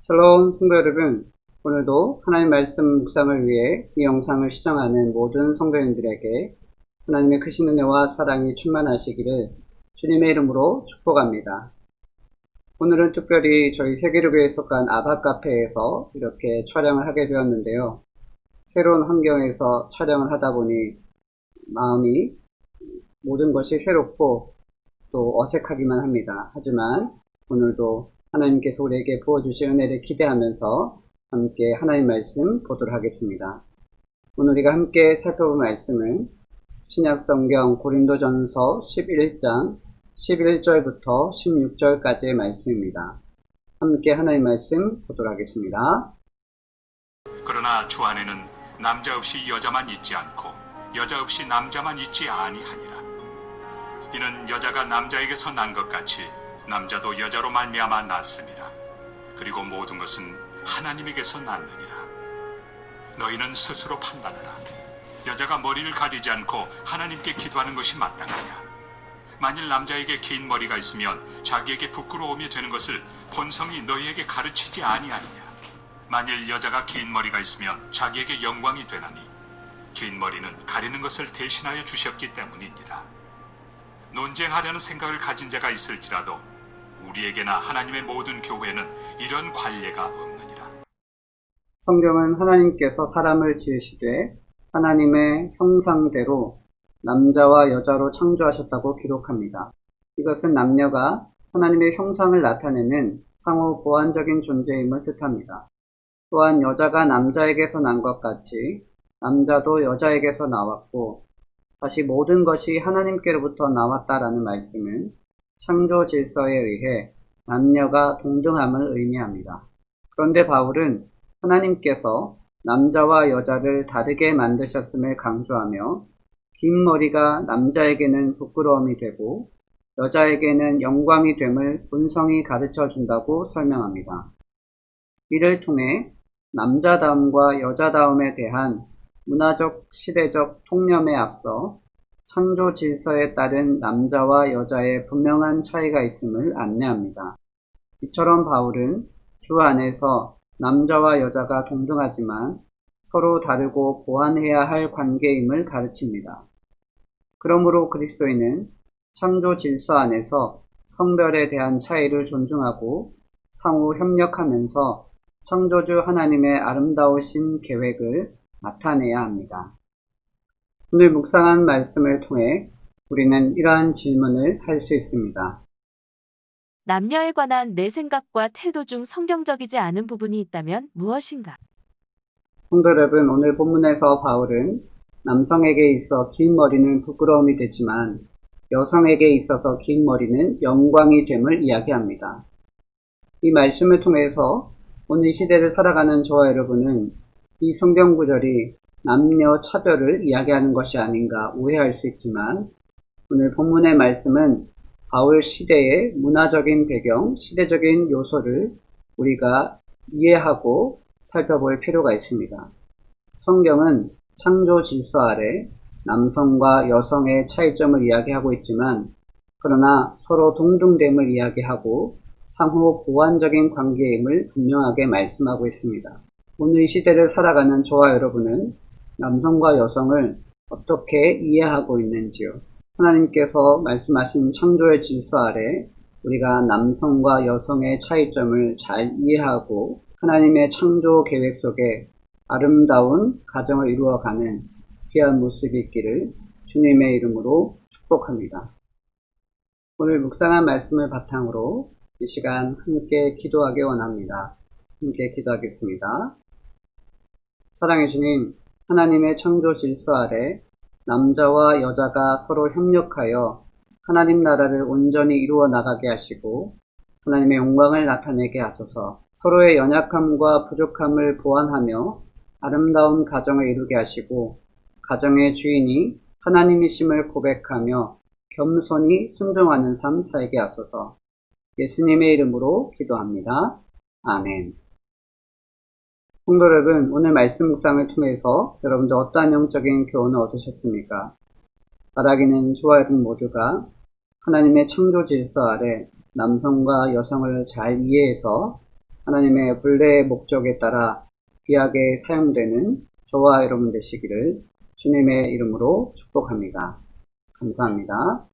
샬롬 성도 여러분, 오늘도 하나님 말씀 묵상을 위해 이 영상을 시청하는 모든 성도님들에게 하나님의 크신 은혜와 사랑이 충만하시기를 주님의 이름으로 축복합니다. 오늘은 특별히 저희 세계교회에 속한 아바카페에서 이렇게 촬영을 하게 되었는데요. 새로운 환경에서 촬영을 하다 보니 마음이 모든 것이 새롭고 또 어색하기만 합니다. 하지만 오늘도 하나님께서 우리에게 부어주신 은혜를 기대하면서 함께 하나님 말씀 보도록 하겠습니다. 오늘 우리가 함께 살펴볼 말씀은 신약성경 고린도전서 11장 11절부터 16절까지의 말씀입니다. 함께 하나님 말씀 보도록 하겠습니다. 그러나 주 안에는 남자 없이 여자만 있지 않고 여자 없이 남자만 있지 아니하니라. 이는 여자가 남자에게서 난 것 같이 남자도 여자로 말미암아 났습니다. 그리고 모든 것은 하나님에게서 났느니라. 너희는 스스로 판단하라. 여자가 머리를 가리지 않고 하나님께 기도하는 것이 마땅하냐? 만일 남자에게 긴 머리가 있으면 자기에게 부끄러움이 되는 것을 본성이 너희에게 가르치지 아니하느냐? 만일 여자가 긴 머리가 있으면 자기에게 영광이 되나니 긴 머리는 가리는 것을 대신하여 주셨기 때문이니라. 논쟁하려는 생각을 가진 자가 있을지라도 우리에게나 하나님의 모든 교회는 이런 관례가 없느니라. 성경은 하나님께서 사람을 지으시되 하나님의 형상대로 남자와 여자로 창조하셨다고 기록합니다. 이것은 남녀가 하나님의 형상을 나타내는 상호 보완적인 존재임을 뜻합니다. 또한 여자가 남자에게서 난 것 같이 남자도 여자에게서 나왔고 다시 모든 것이 하나님께로부터 나왔다라는 말씀은 창조 질서에 의해 남녀가 동등함을 의미합니다. 그런데 바울은 하나님께서 남자와 여자를 다르게 만드셨음을 강조하며 긴 머리가 남자에게는 부끄러움이 되고 여자에게는 영광이 됨을 본성이 가르쳐 준다고 설명합니다. 이를 통해 남자다움과 여자다움에 대한 문화적, 시대적 통념에 앞서 창조 질서에 따른 남자와 여자의 분명한 차이가 있음을 안내합니다. 이처럼 바울은 주 안에서 남자와 여자가 동등하지만 서로 다르고 보완해야 할 관계임을 가르칩니다. 그러므로 그리스도인은 창조 질서 안에서 성별에 대한 차이를 존중하고 상호 협력하면서 창조주 하나님의 아름다우신 계획을 나타내야 합니다. 오늘 묵상한 말씀을 통해 우리는 이러한 질문을 할 수 있습니다. 남녀에 관한 내 생각과 태도 중 성경적이지 않은 부분이 있다면 무엇인가? 성도 여러분, 오늘 본문에서 바울은 남성에게 있어 긴 머리는 부끄러움이 되지만 여성에게 있어서 긴 머리는 영광이 됨을 이야기합니다. 이 말씀을 통해서 오늘 시대를 살아가는 저와 여러분은 이 성경 구절이 남녀 차별을 이야기하는 것이 아닌가 오해할 수 있지만 오늘 본문의 말씀은 바울 시대의 문화적인 배경, 시대적인 요소를 우리가 이해하고 살펴볼 필요가 있습니다. 성경은 창조 질서 아래 남성과 여성의 차이점을 이야기하고 있지만 그러나 서로 동등됨을 이야기하고 상호 보완적인 관계임을 분명하게 말씀하고 있습니다. 오늘 이 시대를 살아가는 저와 여러분은 남성과 여성을 어떻게 이해하고 있는지요? 하나님께서 말씀하신 창조의 질서 아래 우리가 남성과 여성의 차이점을 잘 이해하고 하나님의 창조 계획 속에 아름다운 가정을 이루어가는 귀한 모습이 있기를 주님의 이름으로 축복합니다. 오늘 묵상한 말씀을 바탕으로 이 시간 함께 기도하기 원합니다. 함께 기도하겠습니다. 사랑해 주님, 하나님의 창조 질서 아래 남자와 여자가 서로 협력하여 하나님 나라를 온전히 이루어 나가게 하시고 하나님의 영광을 나타내게 하소서. 서로의 연약함과 부족함을 보완하며 아름다운 가정을 이루게 하시고 가정의 주인이 하나님이심을 고백하며 겸손히 순종하는 삶 살게 하소서. 예수님의 이름으로 기도합니다. 아멘. 성도 여러분, 오늘 말씀 묵상을 통해서 여러분들 어떠한 영적인 교훈을 얻으셨습니까? 바라기는 저와 여러분 모두가 하나님의 창조 질서 아래 남성과 여성을 잘 이해해서 하나님의 본래 목적에 따라 귀하게 사용되는 저와 여러분 되시기를 주님의 이름으로 축복합니다. 감사합니다.